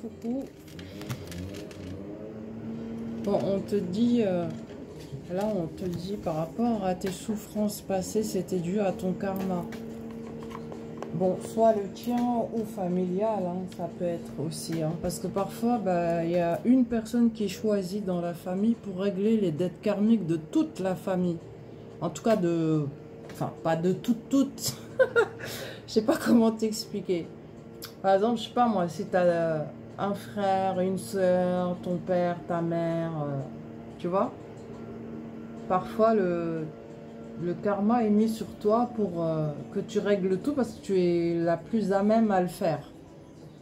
coucou. Bon, on te dit, là on te dit par rapport à tes souffrances passées, c'était dû à ton karma. Bon, soit le tien ou familial, hein, ça peut être aussi. Hein, parce que parfois, bah, y a une personne qui est choisie dans la famille pour régler les dettes karmiques de toute la famille. En tout cas, enfin, pas de toutes. Je sais pas comment t'expliquer. Par exemple, je sais pas moi, si tu as un frère, une soeur, ton père, ta mère, tu vois. Parfois, le karma est mis sur toi pour que tu règles tout parce que tu es la plus à même à le faire.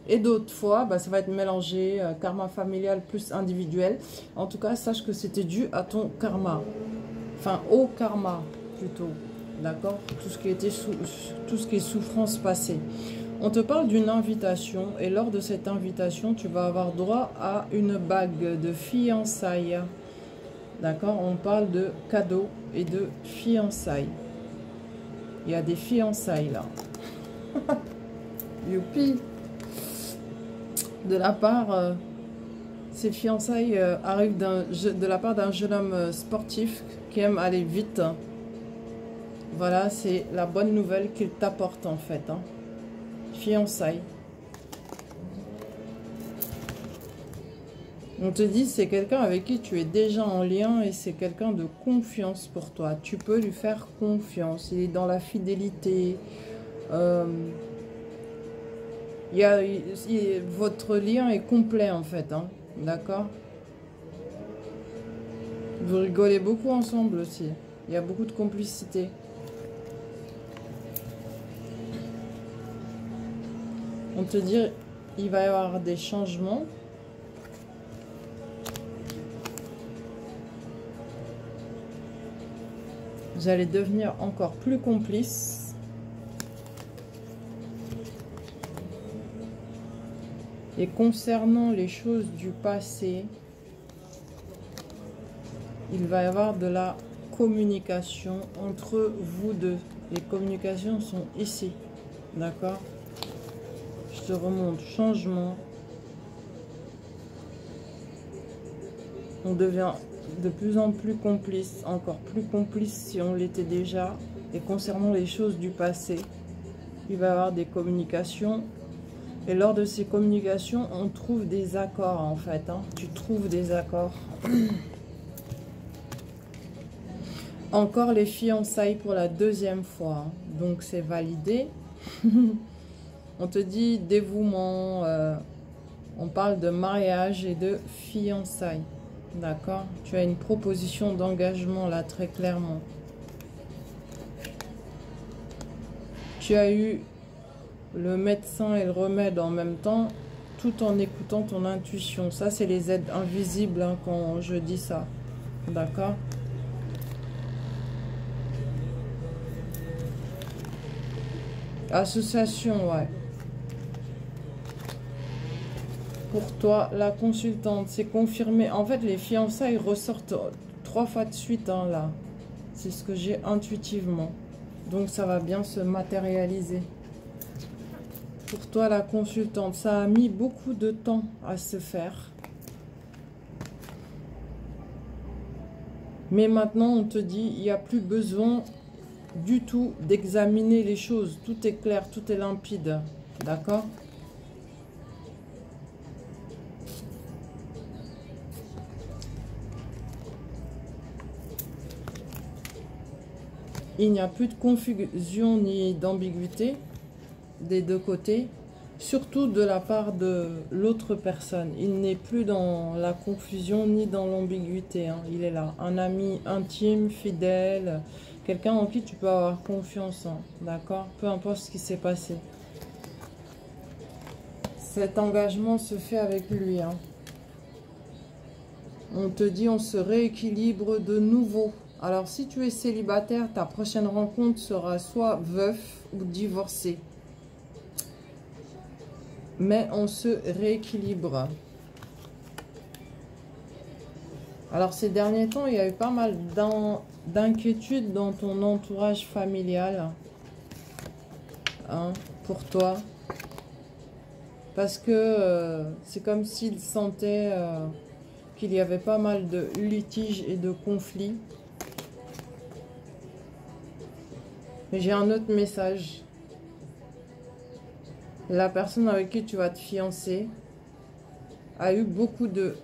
Et d'autres fois, bah, ça va être mélangé, karma familial plus individuel. En tout cas, sache que c'était dû à ton karma. Enfin, au karma, plutôt. D'accord? Tout ce qui est souffrance passée. On te parle d'une invitation. Et lors de cette invitation, tu vas avoir droit à une bague de fiançailles. D'accord? On parle de cadeaux et de fiançailles. Il y a des fiançailles là. Youpi! De la part, ces fiançailles arrivent de la part d'un jeune homme sportif qui aime aller vite. Voilà, c'est la bonne nouvelle qu'il t'apporte en fait. Hein. Fiançailles. On te dit c'est quelqu'un avec qui tu es déjà en lien et c'est quelqu'un de confiance pour toi. Tu peux lui faire confiance. Il est dans la fidélité. Votre lien est complet en fait. Hein. D'accord? Vous rigolez beaucoup ensemble aussi. Il y a beaucoup de complicité. On te dit il va y avoir des changements. Vous allez devenir encore plus complices. Et concernant les choses du passé, il va y avoir de la communication entre vous deux. Les communications sont ici. D'accord? Je te remonte. Changement. On devient de plus en plus complice, encore plus complice si on l'était déjà. Et concernant les choses du passé, il va y avoir des communications. Et lors de ces communications, on trouve des accords en fait. Hein. Tu trouves des accords. Encore les fiançailles pour la deuxième fois. Hein. Donc c'est validé. On te dit dévouement. On parle de mariage et de fiançailles. D'accord? Tu as une proposition d'engagement là, très clairement. Tu as eu le médecin et le remède en même temps, tout en écoutant ton intuition. Ça, c'est les aides invisibles hein, quand je dis ça. D'accord? Association, ouais. Pour toi, la consultante, c'est confirmé. En fait, les fiançailles ressortent 3 fois de suite, hein, là. C'est ce que j'ai intuitivement. Donc, ça va bien se matérialiser. Pour toi, la consultante, ça a mis beaucoup de temps à se faire. Mais maintenant, on te dit, il n'y a plus besoin du tout d'examiner les choses. Tout est clair, tout est limpide. D'accord ? Il n'y a plus de confusion ni d'ambiguïté des deux côtés, surtout de la part de l'autre personne. Il n'est plus dans la confusion ni dans l'ambiguïté. Hein. Il est là, un ami intime, fidèle, quelqu'un en qui tu peux avoir confiance. Hein. D'accord? Peu importe ce qui s'est passé. Cet engagement se fait avec lui. Hein. On te dit on se rééquilibre de nouveau. Alors, si tu es célibataire, ta prochaine rencontre sera soit veuf ou divorcé. Mais on se rééquilibre. Alors, ces derniers temps, il y a eu pas mal d'inquiétudes dans ton entourage familial. Hein, pour toi. Parce que c'est comme s'il sentait qu'il y avait pas mal de litiges et de conflits. Mais j'ai un autre message. La personne avec qui tu vas te fiancer a eu beaucoup de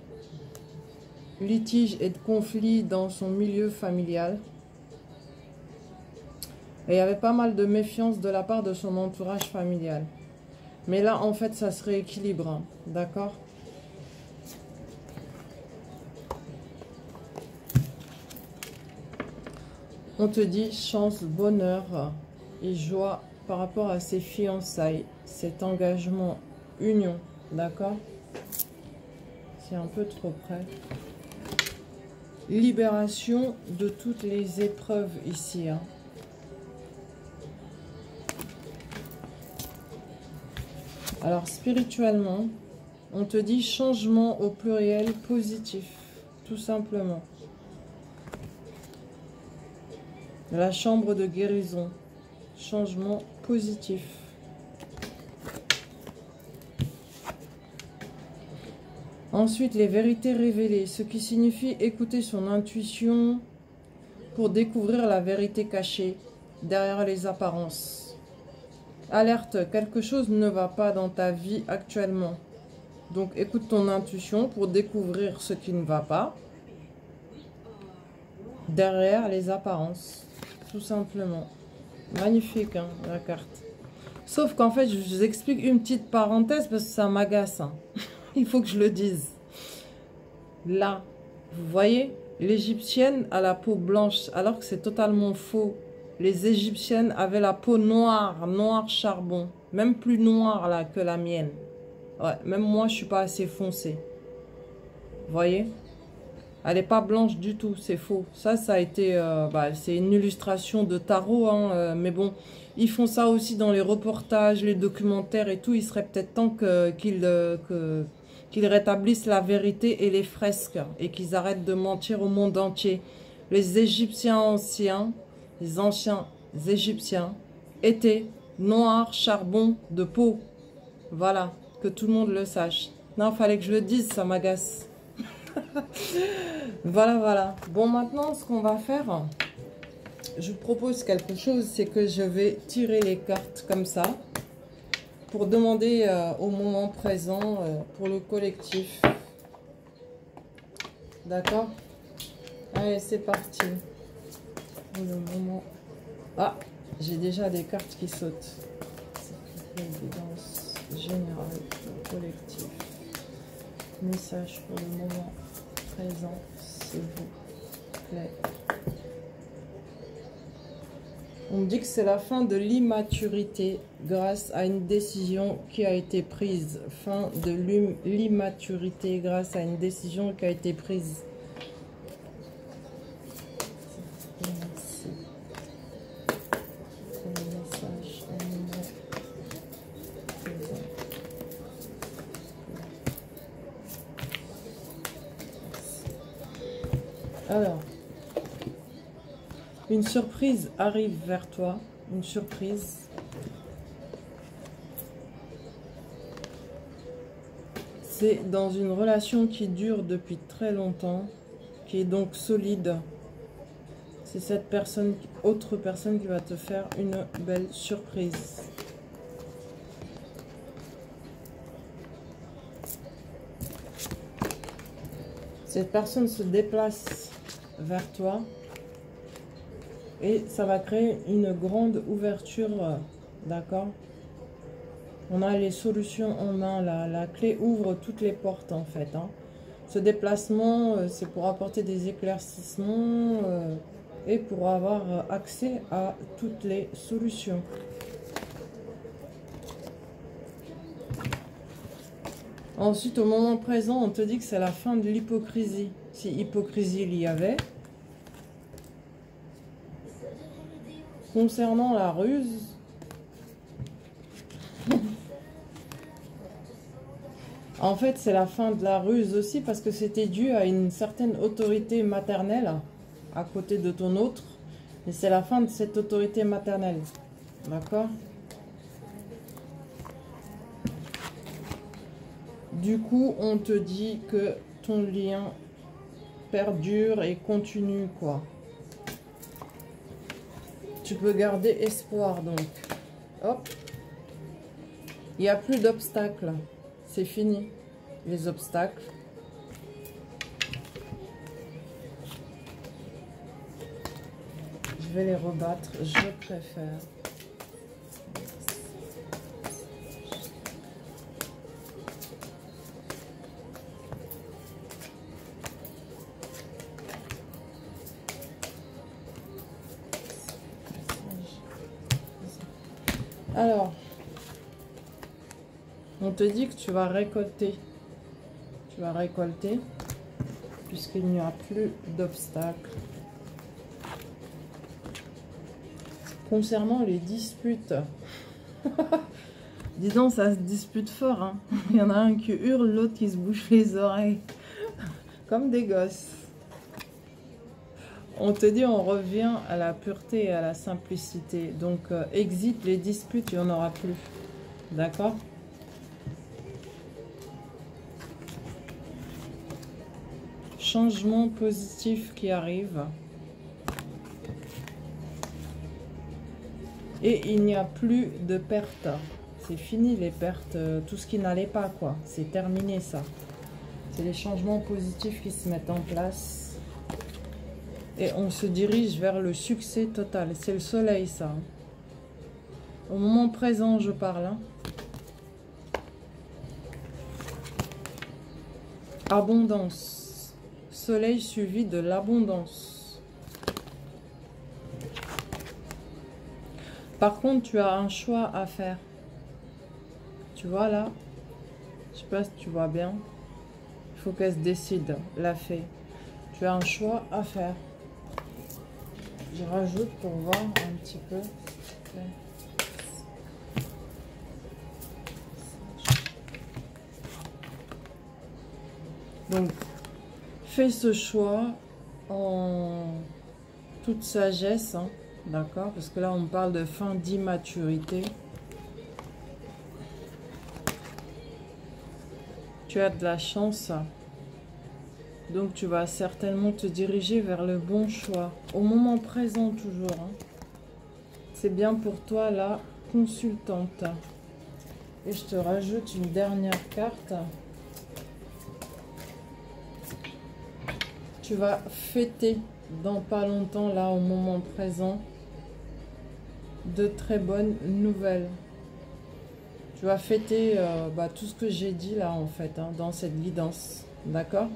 litiges et de conflits dans son milieu familial. Et il y avait pas mal de méfiance de la part de son entourage familial. Mais là, en fait, ça se rééquilibre. Hein, d'accord? On te dit chance, bonheur et joie par rapport à ces fiançailles, cet engagement, union. D'accord? C'est un peu trop près. Libération de toutes les épreuves ici. Hein. Alors, spirituellement, on te dit changement au pluriel positif, tout simplement. La chambre de guérison, changement positif. Ensuite, les vérités révélées, ce qui signifie écouter son intuition pour découvrir la vérité cachée derrière les apparences. Alerte, quelque chose ne va pas dans ta vie actuellement. Donc, écoute ton intuition pour découvrir ce qui ne va pas derrière les apparences. Tout simplement. Magnifique, hein, la carte. Sauf qu'en fait, je vous explique une petite parenthèse parce que ça m'agace. Hein. Il faut que je le dise. Là, vous voyez, l'égyptienne a la peau blanche alors que c'est totalement faux. Les égyptiennes avaient la peau noire, noir charbon. Même plus noire là que la mienne. Ouais, même moi, je suis pas assez foncée. Vous voyez? Elle n'est pas blanche du tout, c'est faux. Ça a été... c'est une illustration de tarot, hein, mais bon, ils font ça aussi dans les reportages, les documentaires et tout. Il serait peut-être temps qu'ils rétablissent la vérité et les fresques et qu'ils arrêtent de mentir au monde entier. Les Égyptiens anciens, les anciens Égyptiens étaient noirs, charbon de peau. Voilà, que tout le monde le sache. Non, il fallait que je le dise, ça m'agace. Voilà, voilà. Bon, maintenant, ce qu'on va faire, je vous propose quelque chose, c'est que je vais tirer les cartes comme ça pour demander au moment présent pour le collectif. D'accord? Allez, c'est parti. Pour le moment... Ah, j'ai déjà des cartes qui sautent. C'est l'évidence générale, le collectif. Message pour le moment présent, s'il vous plaît. On me dit que c'est la fin de l'immaturité grâce à une décision qui a été prise. Fin de l'immaturité grâce à une décision qui a été prise. Merci pour le message au moment présent. Alors, une surprise arrive vers toi, une surprise. C'est dans une relation qui dure depuis très longtemps, qui est donc solide. C'est cette personne, autre personne qui va te faire une belle surprise. Cette personne se déplace vers toi. Et ça va créer une grande ouverture, d'accord? On a les solutions en main, la clé ouvre toutes les portes en fait. Hein. Ce déplacement, c'est pour apporter des éclaircissements et pour avoir accès à toutes les solutions. Ensuite, au moment présent, on te dit que c'est la fin de l'hypocrisie. Si hypocrisie il y avait. Concernant la ruse, en fait, c'est la fin de la ruse aussi parce que c'était dû à une certaine autorité maternelle à côté de ton autre. Et c'est la fin de cette autorité maternelle. D'accord? Du coup, on te dit que ton lien perdure et continue, quoi. Tu peux garder espoir, donc. Hop. Il n'y a plus d'obstacles. C'est fini, les obstacles. Je vais les rebattre, je préfère. Alors, on te dit que tu vas récolter. Tu vas récolter, puisqu'il n'y a plus d'obstacles. Concernant les disputes, dis donc, ça se dispute fort, hein. Il y en a un qui hurle, l'autre qui se bouche les oreilles. Comme des gosses. On te dit, on revient à la pureté et à la simplicité. Donc, exit les disputes, il n'y en aura plus. D'accord? Changement positif qui arrive. Et il n'y a plus de pertes. C'est fini les pertes, tout ce qui n'allait pas, quoi. C'est terminé, ça. C'est les changements positifs qui se mettent en place. Et on se dirige vers le succès total. C'est le soleil, ça. Au moment présent, je parle. Hein. Abondance. Soleil suivi de l'abondance. Par contre, tu as un choix à faire. Tu vois là? Je sais pas si tu vois bien. Il faut qu'elle se décide, la fée. Tu as un choix à faire. Je rajoute pour voir un petit peu. Donc, fais ce choix en toute sagesse, hein, d'accord? Parce que là, on parle de fin d'immaturité. Tu as de la chance. Donc, tu vas certainement te diriger vers le bon choix. Au moment présent, toujours. Hein. C'est bien pour toi, la consultante. Et je te rajoute une dernière carte. Tu vas fêter dans pas longtemps, là, au moment présent, de très bonnes nouvelles. Tu vas fêter tout ce que j'ai dit là, en fait, hein, dans cette guidance. D'accord ?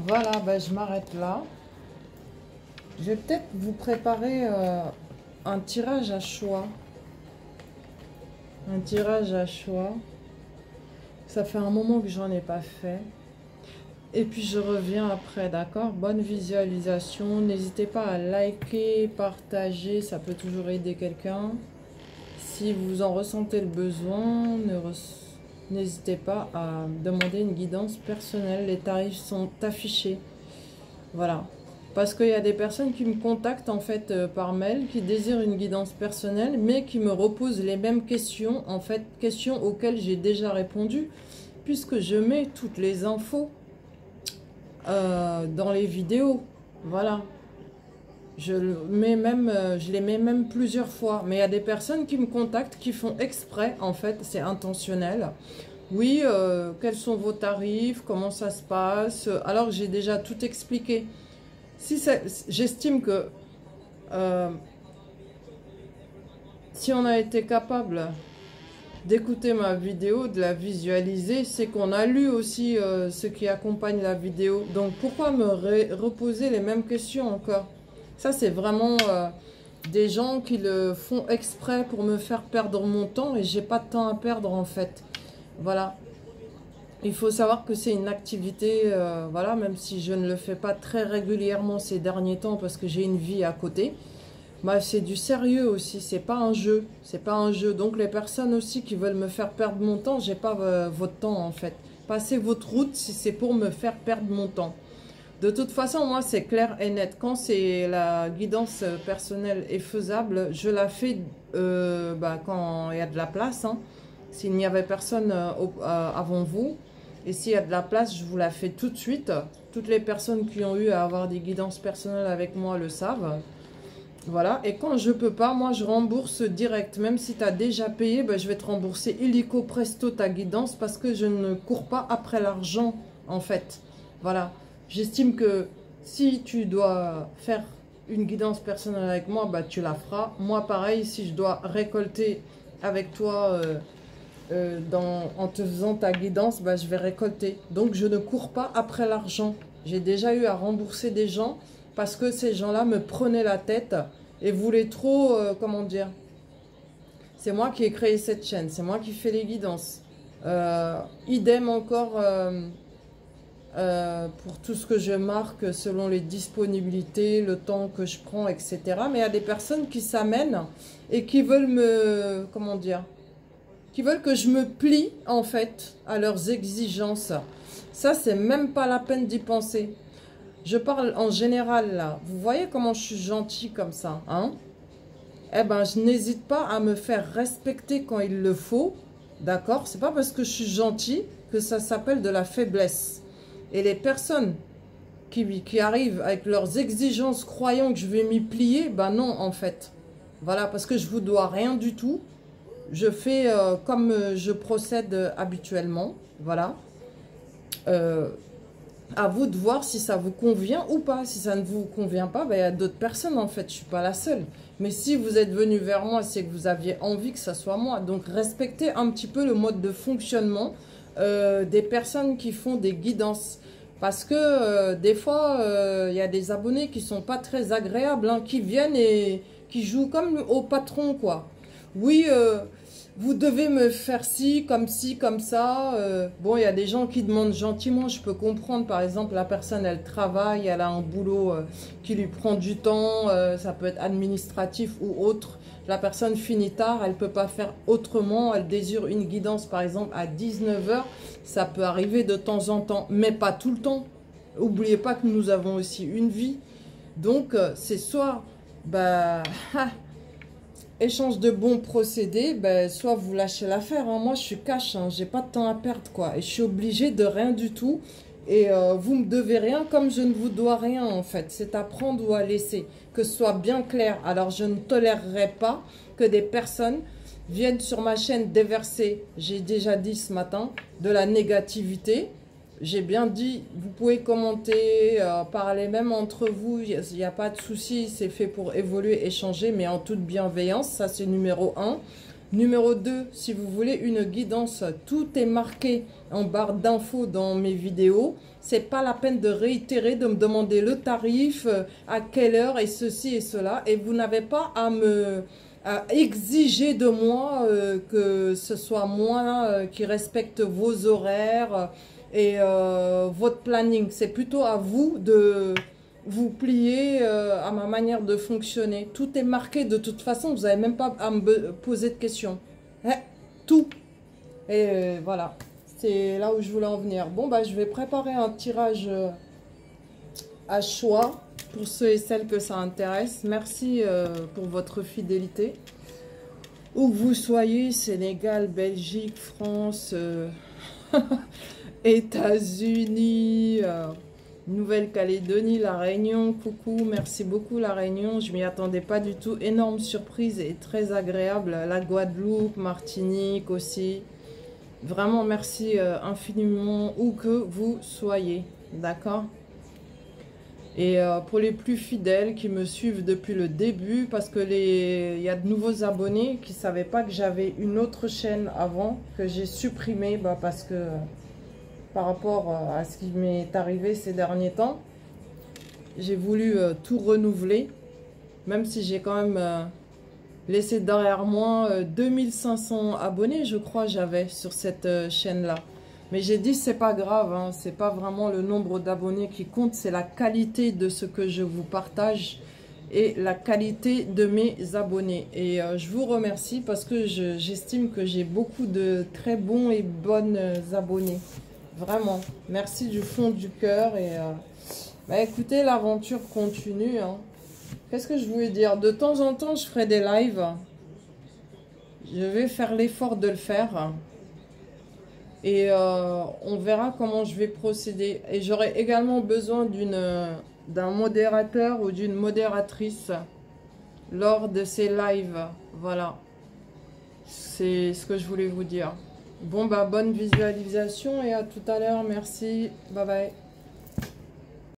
Voilà, je m'arrête là. Je vais peut-être vous préparer un tirage à choix. Un tirage à choix. Ça fait un moment que j'en ai pas fait. Et puis je reviens après, d'accord? Bonne visualisation. N'hésitez pas à liker, partager, ça peut toujours aider quelqu'un. Si vous en ressentez le besoin, n'hésitez pas à demander une guidance personnelle. Les tarifs sont affichés. Voilà. Parce qu'il y a des personnes qui me contactent en fait par mail, qui désirent une guidance personnelle, mais qui me reposent les mêmes questions, en fait, questions auxquelles j'ai déjà répondu, puisque je mets toutes les infos dans les vidéos. Voilà. Je les mets même plusieurs fois. Mais il y a des personnes qui me contactent, qui font exprès, en fait, c'est intentionnel. Oui, quels sont vos tarifs, comment ça se passe, alors que j'ai déjà tout expliqué. Si j'estime que si on a été capable d'écouter ma vidéo, de la visualiser, c'est qu'on a lu aussi ce qui accompagne la vidéo. Donc pourquoi me reposer les mêmes questions encore? Ça, c'est vraiment des gens qui le font exprès pour me faire perdre mon temps et j'ai pas de temps à perdre en fait. Voilà. Il faut savoir que c'est une activité, voilà, même si je ne le fais pas très régulièrement ces derniers temps parce que j'ai une vie à côté. C'est du sérieux aussi, c'est pas un jeu, c'est pas un jeu. Donc les personnes aussi qui veulent me faire perdre mon temps, j'ai pas votre temps en fait. Passez votre route si c'est pour me faire perdre mon temps. De toute façon, moi, c'est clair et net. Quand c'est la guidance personnelle et faisable, je la fais quand il y a de la place. Hein. s'il n'y avait personne avant vous. Et s'il y a de la place, je vous la fais tout de suite. Toutes les personnes qui ont eu à avoir des guidances personnelles avec moi le savent. Voilà, et quand je peux pas, moi je rembourse direct. Même si tu as déjà payé, ben, je vais te rembourser illico presto ta guidance parce que je ne cours pas après l'argent en fait. Voilà, j'estime que si tu dois faire une guidance personnelle avec moi, bah, tu la feras. Moi pareil, si je dois récolter avec toi en te faisant ta guidance, bah, je vais récolter. Donc je ne cours pas après l'argent. J'ai déjà eu à rembourser des gens parce que ces gens-là me prenaient la tête et voulaient trop, comment dire, c'est moi qui ai créé cette chaîne, c'est moi qui fais les guidances. Idem encore pour tout ce que je marque selon les disponibilités, le temps que je prends, etc. Mais il y a des personnes qui s'amènent et qui veulent me, comment dire, qui veulent que je me plie en fait à leurs exigences. Ça, c'est même pas la peine d'y penser. Je parle en général là. Vous voyez comment je suis gentille comme ça, hein? Eh ben, je n'hésite pas à me faire respecter quand il le faut. D'accord? C'est pas parce que je suis gentille que ça s'appelle de la faiblesse. Et les personnes qui arrivent avec leurs exigences croyant que je vais m'y plier, ben non en fait. Voilà, parce que je vous dois rien du tout. Je fais comme je procède habituellement. Voilà. À vous de voir si ça vous convient ou pas. Si ça ne vous convient pas, ben, il y a d'autres personnes en fait. Je ne suis pas la seule. Mais si vous êtes venu vers moi, c'est que vous aviez envie que ça soit moi. Donc respectez un petit peu le mode de fonctionnement des personnes qui font des guidances. Parce que des fois, il y a des abonnés qui ne sont pas très agréables, hein, qui viennent et qui jouent comme au patron, quoi. Oui, vous devez me faire ci, comme ça. Bon, il y a des gens qui demandent gentiment, je peux comprendre. Par exemple, la personne, elle travaille, elle a un boulot qui lui prend du temps, ça peut être administratif ou autre. La personne finit tard, elle ne peut pas faire autrement. Elle désire une guidance, par exemple, à 19 h. Ça peut arriver de temps en temps, mais pas tout le temps. N'oubliez pas que nous avons aussi une vie. Donc, c'est soit... bah, échange de bons procédés, ben, soit vous lâchez l'affaire. Hein. Moi, je suis cash, hein, j'ai pas de temps à perdre, quoi. Et je suis obligée de rien du tout. Et vous me devez rien comme je ne vous dois rien, en fait. C'est à prendre ou à laisser. Que ce soit bien clair. Alors, je ne tolérerai pas que des personnes viennent sur ma chaîne déverser, j'ai déjà dit ce matin, de la négativité. J'ai bien dit, vous pouvez commenter, parler même entre vous, il n'y a pas de souci, c'est fait pour évoluer, échanger, mais en toute bienveillance, ça c'est numéro 1. Numéro 2, si vous voulez une guidance, tout est marqué en barre d'infos dans mes vidéos. C'est pas la peine de réitérer, de me demander le tarif, à quelle heure et ceci et cela. Et vous n'avez pas à exiger de moi que ce soit moi qui respecte vos horaires, et votre planning. C'est plutôt à vous de vous plier à ma manière de fonctionner. Tout est marqué de toute façon, vous n'avez même pas à me poser de questions. Tout. Et voilà, c'est là où je voulais en venir. Bon, bah, je vais préparer un tirage à choix pour ceux et celles que ça intéresse. Merci pour votre fidélité. Où que vous soyez, Sénégal, Belgique, France... États-Unis, Nouvelle-Calédonie, La Réunion, coucou, merci beaucoup La Réunion, je m'y attendais pas du tout, énorme surprise et très agréable, la Guadeloupe, Martinique aussi, vraiment merci infiniment où que vous soyez, d'accord? Et pour les plus fidèles qui me suivent depuis le début, parce que il y a de nouveaux abonnés qui ne savaient pas que j'avais une autre chaîne avant, que j'ai supprimée, bah, parce que par rapport à ce qui m'est arrivé ces derniers temps, j'ai voulu tout renouveler, même si j'ai quand même laissé derrière moi 2500 abonnés, je crois, j'avais sur cette chaîne-là. Mais j'ai dit, c'est pas grave, hein, c'est pas vraiment le nombre d'abonnés qui compte, c'est la qualité de ce que je vous partage et la qualité de mes abonnés. Et je vous remercie parce que j'estime que j'ai beaucoup de très bons et bonnes abonnés. Vraiment, merci du fond du cœur. Et bah, écoutez, l'aventure continue. Hein. Qu'est-ce que je voulais dire? De temps en temps, je ferai des lives. Je vais faire l'effort de le faire. Et on verra comment je vais procéder. Et j'aurai également besoin d'un modérateur ou d'une modératrice lors de ces lives. Voilà. C'est ce que je voulais vous dire. Bon, bah, bonne visualisation et à tout à l'heure. Merci. Bye bye.